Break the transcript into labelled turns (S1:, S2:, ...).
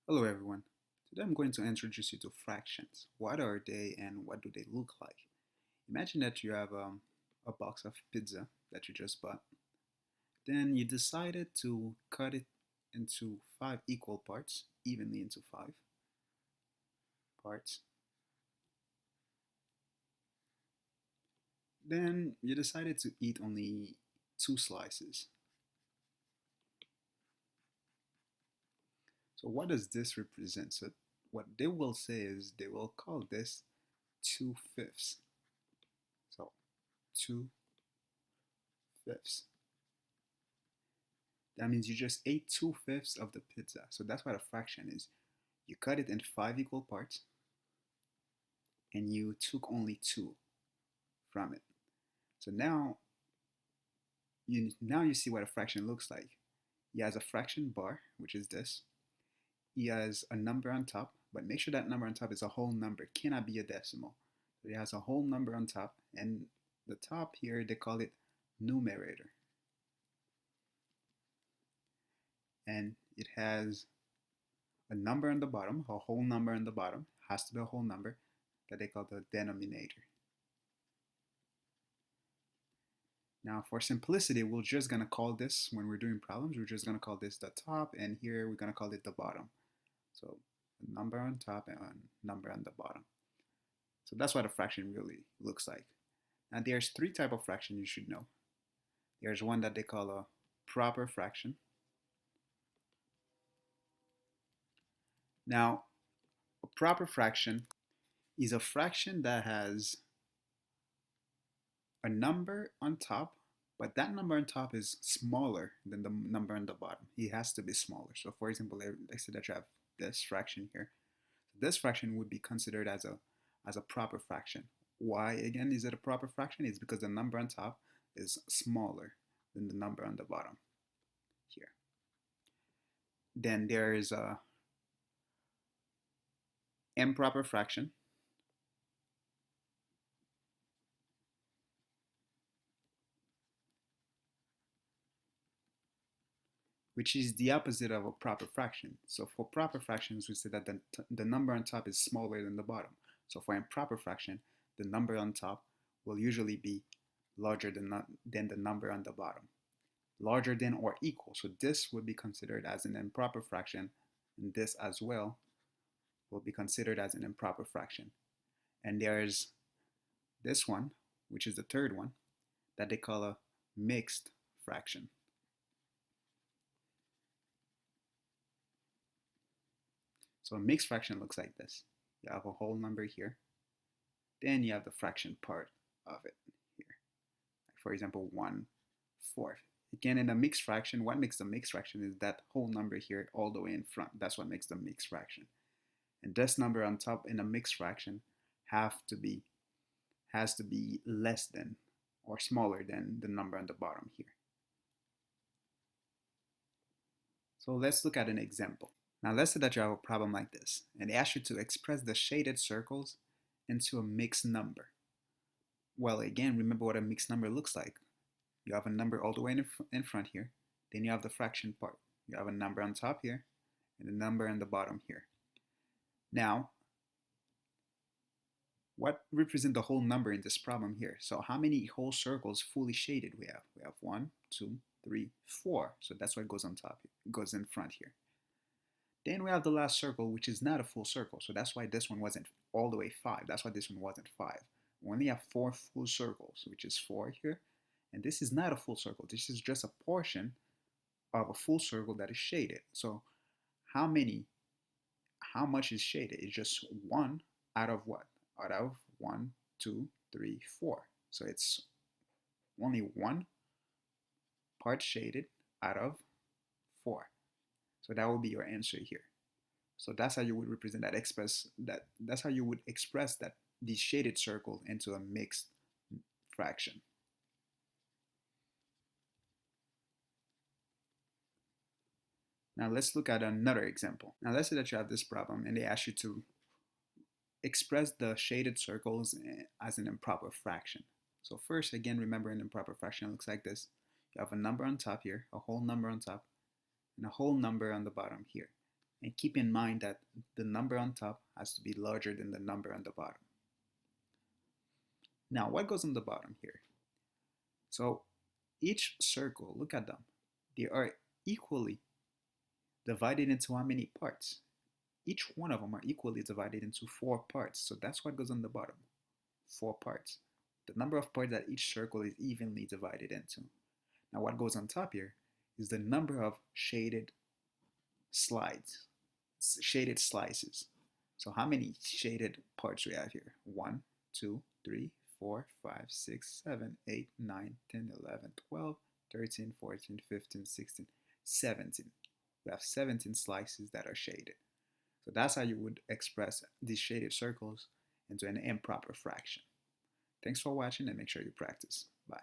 S1: Hello everyone. Today I'm going to introduce you to fractions. What are they and what do they look like? Imagine that you have a box of pizza that you just bought. Then you decided to cut it into five equal parts, evenly into five parts. Then you decided to eat only two slices. So what does this represent? So what they will say is they will call this 2/5. So 2/5. That means you just ate 2/5 of the pizza. So that's what a fraction is. You cut it in five equal parts and you took only two from it. So now you see what a fraction looks like. He has a fraction bar, which is this. He has a number on top, but make sure that number on top is a whole number. It cannot be a decimal. So he has a whole number on top, and the top here they call it numerator. And it has a number on the bottom, a whole number on the bottom, has to be a whole number, that they call the denominator. Now for simplicity, we're just gonna call this, when we're doing problems, we're just gonna call this the top, and here we're gonna call it the bottom. So a number on top and a number on the bottom. So that's what a fraction really looks like. Now there's three types of fraction you should know. There's one that they call a proper fraction. Now, a proper fraction is a fraction that has a number on top, but that number on top is smaller than the number on the bottom. It has to be smaller. So for example, let's say that you have this fraction here. This fraction would be considered as a proper fraction. Why again is it a proper fraction? It's because the number on top is smaller than the number on the bottom here. Then there is a improper fraction, which is the opposite of a proper fraction. So for proper fractions, we say that the number on top is smaller than the bottom. So for improper fraction, the number on top will usually be larger than the number on the bottom. Larger than or equal. So this would be considered as an improper fraction, and this as well will be considered as an improper fraction. And there's this one, which is the third one, that they call a mixed fraction. So a mixed fraction looks like this. You have a whole number here, then you have the fraction part of it here. For example, 1/4. Again, in a mixed fraction, what makes the mixed fraction is that whole number here all the way in front. That's what makes the mixed fraction. And this number on top in a mixed fraction has to be less than or smaller than the number on the bottom here. So let's look at an example. Now let's say that you have a problem like this, and they ask you to express the shaded circles into a mixed number. Well, again, remember what a mixed number looks like. You have a number all the way in front here, then you have the fraction part. You have a number on top here, and a number on the bottom here. Now, what represent the whole number in this problem here? So how many whole circles fully shaded we have? We have 1, 2, 3, 4. So that's what goes on top, it goes in front here. Then we have the last circle, which is not a full circle. So that's why this one wasn't all the way 5. That's why this one wasn't 5. We only have 4 full circles, which is 4 here. And this is not a full circle. This is just a portion of a full circle that is shaded. So how much is shaded? It's just 1 out of what? Out of 1, 2, 3, 4. So it's only 1 part shaded out of 4. So that will be your answer here. So that's how you would represent that. That's how you would express that these shaded circles into a mixed fraction. Now let's look at another example. Now let's say that you have this problem and they ask you to express the shaded circles as an improper fraction. So first, again, remember an improper fraction looks like this. You have a number on top here, a whole number on top, and a whole number on the bottom here. And keep in mind that the number on top has to be larger than the number on the bottom. Now, what goes on the bottom here? So each circle, look at them. They are equally divided into how many parts? Each one of them are equally divided into 4 parts. So that's what goes on the bottom, 4 parts. The number of parts that each circle is evenly divided into. Now what goes on top here is the number of shaded slices. So how many shaded parts we have here? 1, 2, 3, 4, 5, 6, 7, 8, 9, 10, 11, 12, 13, 14, 15, 16, 17. We have 17 slices that are shaded. So that's how you would express these shaded circles into an improper fraction. Thanks for watching and make sure you practice. Bye.